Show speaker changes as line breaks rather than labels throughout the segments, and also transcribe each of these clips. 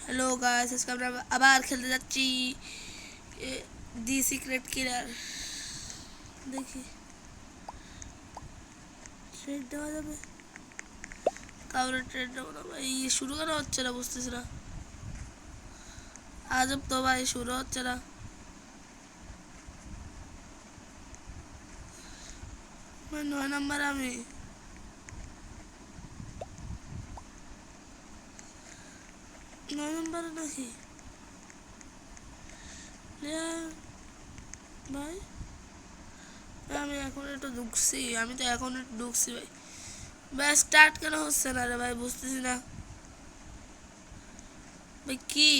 Hello guys, इसका আমরা আবার খেলতে যাচ্ছি দি সিক্রেট কিলার। দেখি ট্রেড দেওয়া যাবে, কাউরে ট্রেড দেবো না ভাই। শুরু কেন হচ্ছে না বুঝতেছি না, আজব তো ভাই, শুরু হচ্ছে না। ভাই 9 নাম্বার, আমি 9 নাম্বারে নাকি ভাই? আমি এখন একটু ঢুকছি, আমি তো এখন একটু ঢুকছি ভাই। ভাই স্টার্ট কেন হচ্ছে না রে ভাই, বুঝতেছি না ভাই। কি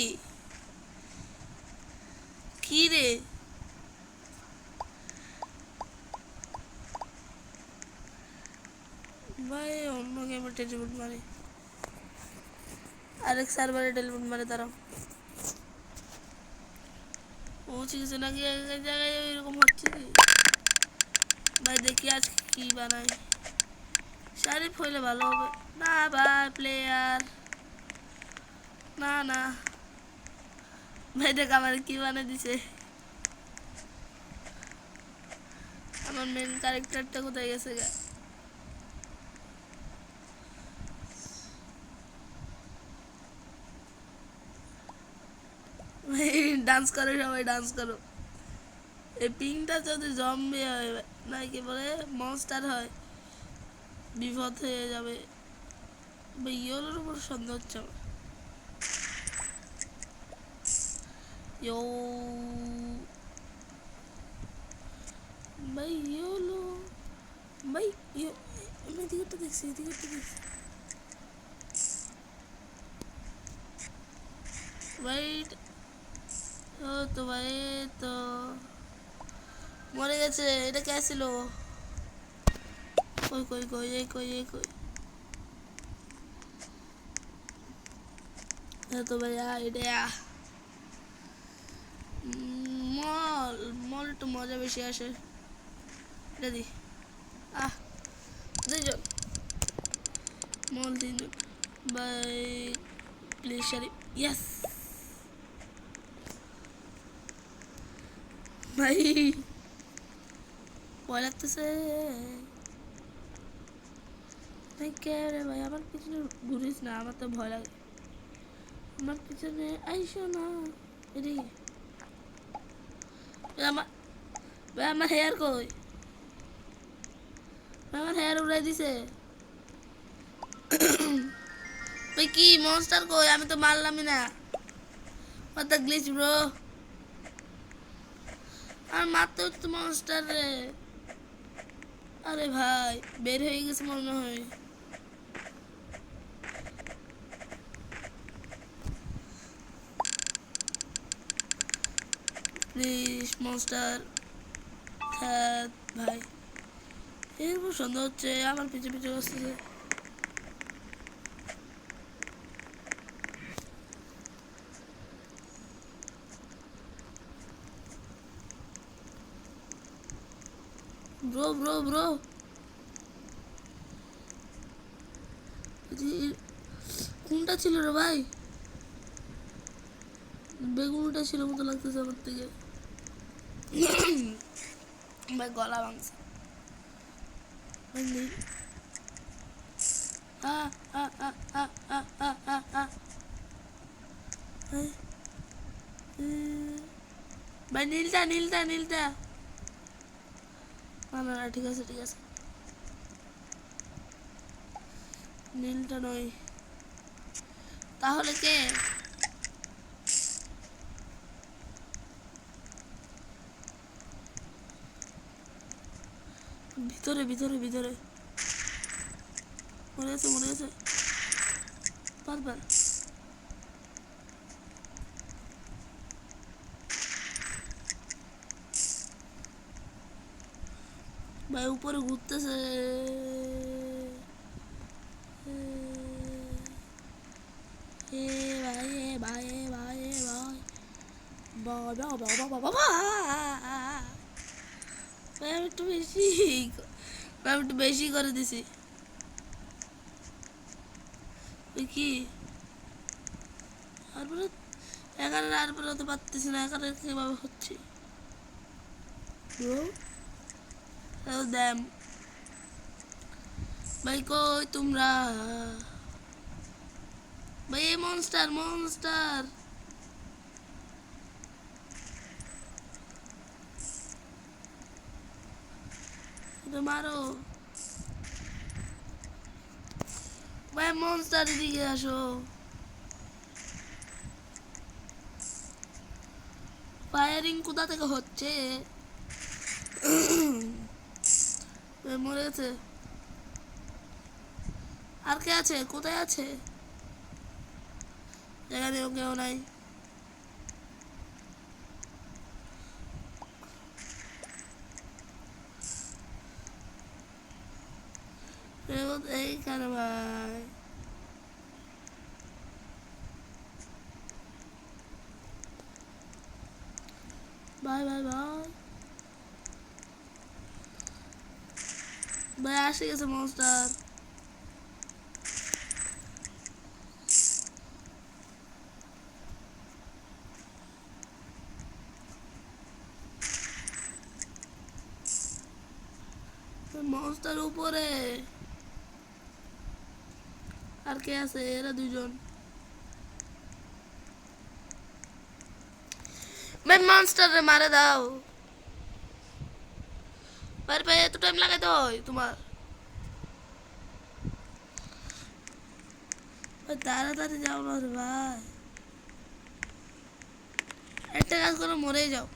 কি রে ভাই? অন্য গেমে টেলিফোন মারে, আরেক সার্ভারে টেলিফোন মারে তারা। পৌঁছে গেছে নাকি এক জায়গায়, এরকম হচ্ছে কি ভাই? দেখি আজ কি বানাই। শারিফ হইলে ভালো হবে না ভাই, প্লেয়ার না না ভাই। দেখ আমার কি বানিয়ে দিছে, আমার মেন ক্যারেক্টারটা কোথায় গেছে গা? ভাই ডান্স করো সবাই, ডান্স করো। এই পিংটা যদি জম্বি হয় না কি বলে মনস্টার হয়, বিপদ হয়ে যাবে ভাই। ইয়োলোর উপর সন্দেহ হচ্ছে আমার। ইয়ো ভাই, ইয়োলো ভাই, ইয়ো। আমি এদিকে দেখছি, এদিকে দেখছি ভাই। ও তো ভাই, তো মরে গেছে। এটা কে ছিল? কই কই কই, এই কই, এই কই। তো ভাইয়া এটা মল মল একটু মজা বেশি আসে। এটা দি আহ 2 জন মল 3 জন বাই। প্লিজ শারিফ, ইয়েস ভাই। ভয় লাগতেছে ভাই। কে রে ভাই? আমার পিছনে ঘুরিস না, আমার তো ভয় লাগে। আমার পিছনে আইসো না এদিকে। আমার ভাই, আমার হেয়ার কই? আমার হেয়ার উড়াই দিছে ভাই। কি মনস্টার কই? আমি তো মারলামই না। What the glitch bro? আর মারতে হচ্ছে মনস্টার রে। আরে ভাই বের হয়ে গেছে মনে হয়। প্লিজ মনস্টার থাক ভাই। এরকম সন্দেহ হচ্ছে, আমার পিছু পিছু আসতেছে। ব্রো ব্রো ব্রো, কোনটা ছিল রে ভাই? বেগুনটা ছিল মতো লাগতেছে আমার থেকে ভাই। গলা ভাঙছে ভাই। আ আ আ আ আ আ আ আ ভাই নীলটা নীলটা নীলটা। না না না, ঠিক আছে ঠিক আছে, নীলটা নয়। তাহলে কে? ভিতরে ভিতরে ভিতরে মরে গেছে, মরে গেছে। পারবার ভাই, উপরে ঘুরতেছে এ ভাই, এ ভাই, এ ভাই, এ ভাই। বাবা বাবা বাবা ভাই, আমি একটু বেশি ভাই, আমি একটু বেশি করে দিছি। কি তারপরে এখানে আর বেরোতে পারতেছি না, এখানে কিভাবে হচ্ছে দ্যাম ভাই কই তোমরা ভাই? এই মনস্টার মনস্টার এটা মারো ভাই, মনস্টার দিকে আসো। ফায়ারিং কোথা থেকে হচ্ছে? মরে গেছে। আর কে আছে? কোথায় আছে? এখানেও কেউ নাই। এইখানে ভাই ভাই ভাই ভাই ভাই আসে গেছে মনস্টার। মনস্টার উপরে। আর কে আছে? এরা দুজন। ভাই মনস্টারে মারে দাও ভাই। ভাই এত টাইম লাগাইতে হয় তোমার? ভাই তাড়াতাড়ি যাও না রে ভাই। একটা কাজ করে মরেই যাও।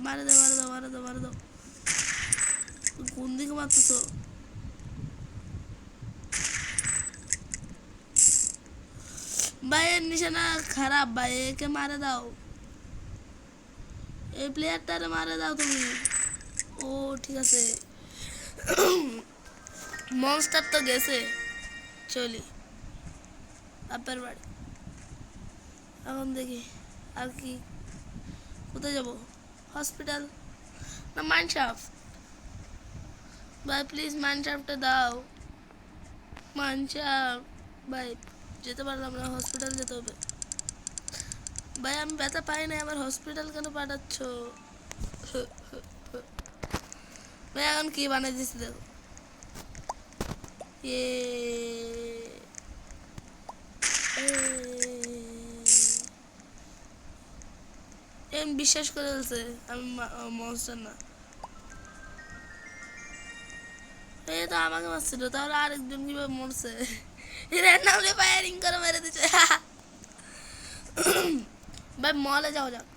মারে দাও মারে দাও মারে দাও মারে দাও। কোন দিকে মারতেছ? ভাইয়ের নিশানা খারাপ ভাই, একে মারে দাও। এই প্লেয়ারটারে মারে দাও তুমি। ও ঠিক আছে। মনস্টার তো গেছে। চলি বাপের বাড়ি। এখন দেখি আর কি, কোথায় যাব? হসপিটাল না মাইনশাফট? ভাই প্লিজ মাইনশাফটে দাও। মাইনশাফট ভাই যেতে পারলাম না, হসপিটাল যেতে হবে। ভাই আমি ব্যথা পাই না, আবার হসপিটাল কেন পাঠাচ্ছ? ভাই এখন কি বানিয়ে দিচ্ছি দেখো। এম বিশ্বাস করে ফেলছে আমি মনস্টার না। এই তো আমাকে মারছিল, তাহলে আরেকজন কিভাবে মরছে? র্যান্ডমলি ফায়ারিং করে মেরে দিচ্ছে। ভাই মলে যাও যাক।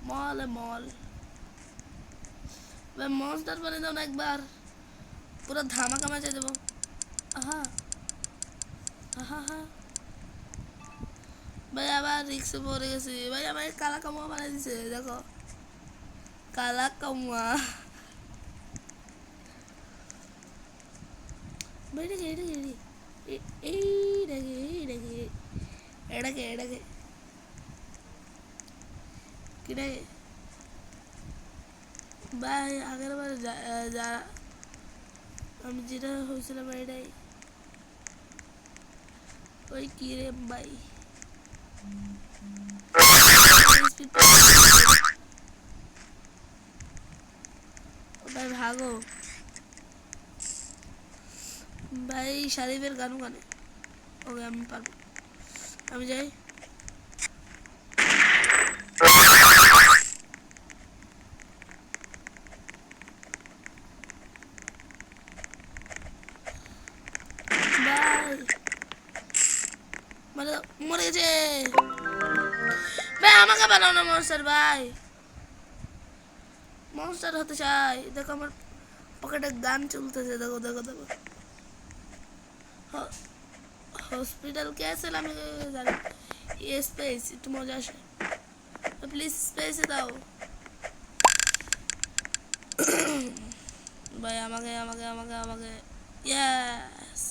মল ভাই মনস্টার বানিয়ে দাও না একবার, পুরো ধামাকা মাচাই দেবো। আহা আহা হা ভাই আবার রিক্সে পড়ে গেছি ভাই। আমাকে কালা কামুয়া বানিয়ে দিছে দেখো, কালা কামুয়া। ভাই এটাকে এটাকে এইটাকে এইটাকে এটাকে এটাকে কিটাকে ভাই আগের বার যা আমি যেটা হয়েছিলাম এটাই। ওই কি রে ভাই, ভাই ভাগো ভাই। শারিফের গানও গানে। ওকে আমি পারবো, আমি যাই। ভাই মানে মরে গেছে ভাই। আমাকে বানাও না মনস্টার ভাই। মনস্টার হতে চাই। দেখো আমার পকেটে গান চলতেছে, দেখো দেখো দেখো। হসপিটাল कैसे আমি জানি। স্পেস একটু মজা আসে। প্লিজ স্পেসে দাও ভাই। আমাকে আমাকে আমাকে আমাকে ইয়েস।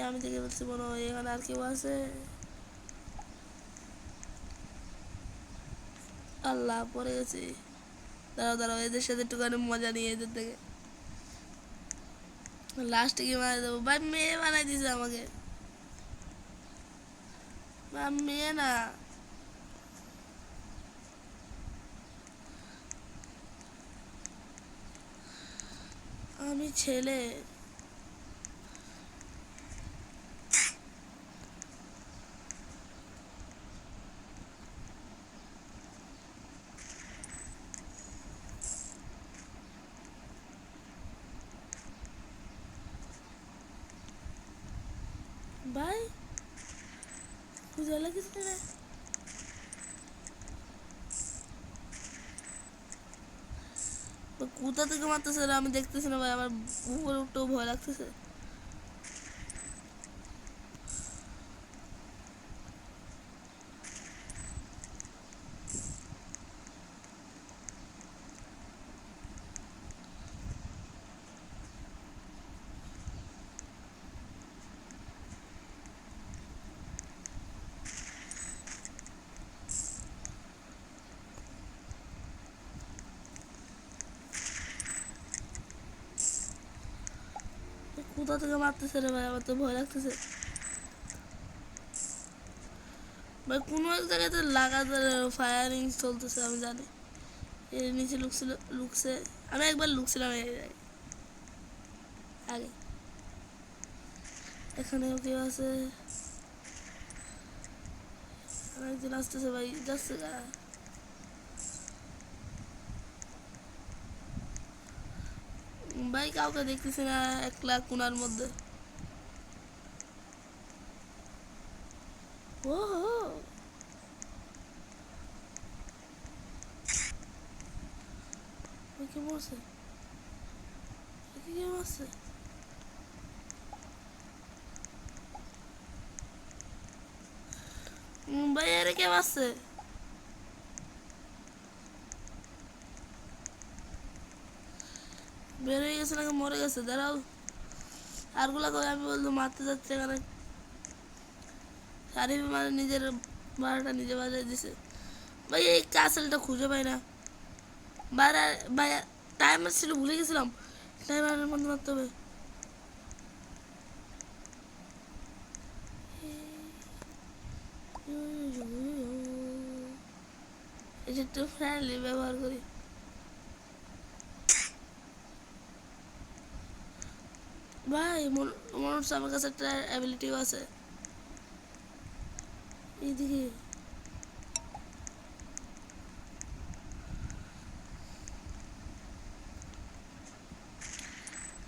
আমি দেখে বলছি মনে হয় এখানে আর কেউ আছে। আল্লাহ পড়ে গেছি। দাঁড়াও দাঁড়াও, এদের সাথে একটুখানি মজা নিয়ে এদের থেকে লাস্টে গিয়ে মারা দেবো। ভাই মেয়ে বানাই দিছে আমাকে, বা মেয়ে না, আমি ছেলে। ভাই খুঁজে লাগিস না, কোথা থেকে মারতেছে আমি দেখতেছি না ভাই, আমার উপরে উঠতেও ভয় লাগতেছে। কোথা থেকে মারতেছে রে ভাই, আমার তো ভয় লাগতেছে ভাই। কোনো এক জায়গাতে লাগাতার ফায়ারিং চলতেছে আমি জানি। এর নিচে লুকছে, আমি একবার লুকছিলাম এই জায়গায় আগে। এখানেও কেউ আছে, একজন আসতেছে ভাই, যাচ্ছে গা। ভাই কাউকে দেখতেছি না, একলা কোনার মধ্যে। ও হো, কে মরছে, কে মরছে? ভাই আরে কে মারছে? বের হয়ে গেছে নাকি মরে গেছে? দাঁড়াও, আরগুলা করে আমি বলতো মারতে যাচ্ছে এখানে। শারিফ মানে নিজের বারোটা নিজে বাজায় দিছে ভাই। এই কাসেলটা খুঁজে পাই না বাইরে ভাই। টাইমার ছিল, ভুলে গেছিলাম, টাইমারের মধ্যে মারতে হবে। এটা একটু ফ্রেন্ডলি ব্যবহার করি ভাই। মনে হচ্ছে আমার কাছে একটা অ্যাবিলিটিও আছে। এইদিকে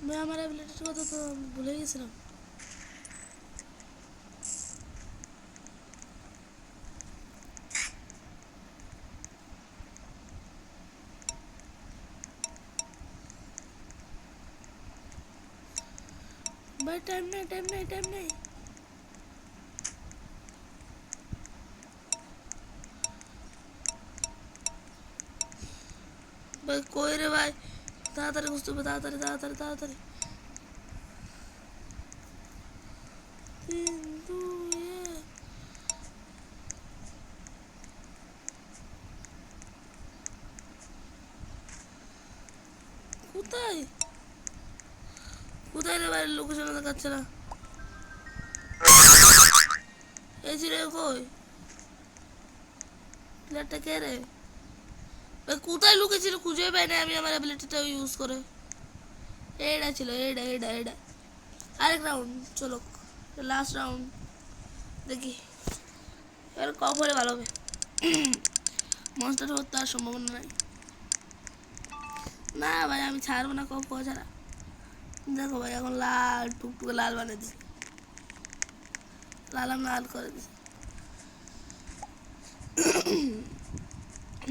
ভাই, আমার অ্যাবিলিটির কথা তো ভুলে গেছিলাম। ভাই টাইম নেই, টাইম নেই, টাইম নেই। ভাই কই রে ভাই, তাড়াতাড়ি বুঝতে হবে, তাড়াতাড়ি তাড়াতাড়ি তাড়াতাড়ি। কিন্তু কোথায় কোথায় রে ভাই, লোকেশন দেখাচ্ছে না। এই ছিল কই প্লেয়ারটা, কে রে ভাই? কোথায় লুকেছিল খুঁজে পাই না আমি আমার অ্যাবিলিটিটা ইউজ করে। এইটা ছিল, এইটা এইটা এইটা। আরেক রাউন্ড চলো, লাস্ট রাউন্ড দেখি এবার কপ হলে ভালো হবে। মনস্টার হতে আর সম্ভাবনা নাই। না ভাই আমি ছাড়বো না কপ হওয়া ছাড়া। দেখো ভাই এখন লাল টুকটুকে লাল বানিয়ে দিছে, লাল আমি লাল করে দিছি।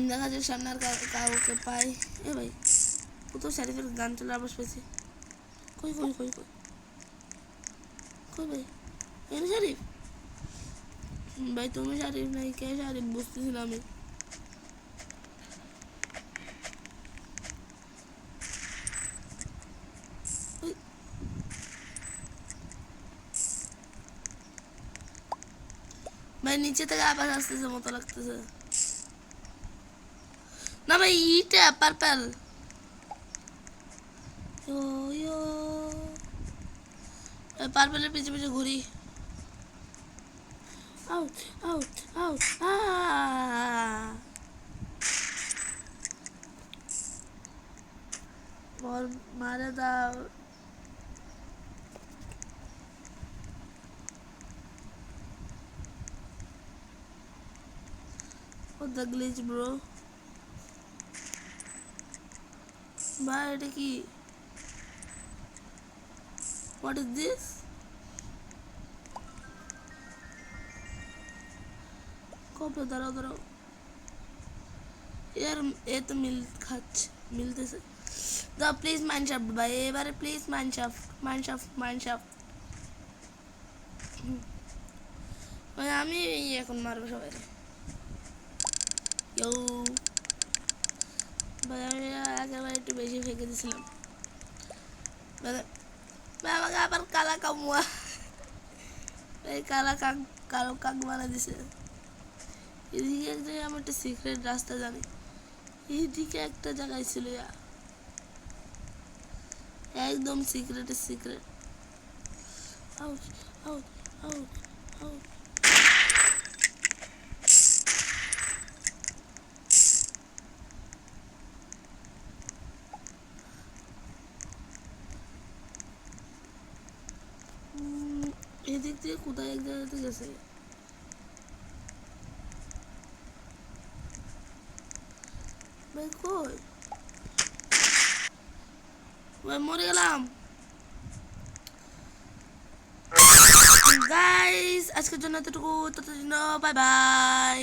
দেখা যায় সামনে আর কাউকে পাই। এ ভাই কোথাও শারিফের গান চলে আবার পেয়েছি। কই কই কই কই কই ভাই, এনে শারিফ? ভাই তুমি শারিফ নাই, কে শারিফ বুঝতেছি না আমি। ভাই নিচে থেকে আবার আসতেছে মতো লাগতেছে। না ভাই ইটা পার্পল ইয়ো ইয়ো পার্পলের পিছে পিছে ঘুরি আউট আউট আউট বল মারে দাও What the glitch bro ভাই এটা কি What is this কবে দাঁড়াও দাঁড়াও यार ये तो मिल खच मिलते से द प्लीज माइनशाफ्ट भाई এবারে প্লিজ মাইনশাফট ভাই আমি এখন মারবো সবাই ইয়ো ভাই আমি একেবারে একটু বেশি ফেঁকে দিয়েছিলাম ভাই আমাকে আবার কালা কামুয়া এই কালো কাক বানা দিছে এদিকে এক জায়গায় আমি একটা সিক্রেট রাস্তা জানি এইদিকে একটা জায়গায় ছিল একদম secret out out out out এদিক দিয়ে কোথায় এক জায়গাতে গেছে ভাই কই ভাই মরে গেলাম গাইস আজকের জন্য এতটুকু ততদিন বাই বাই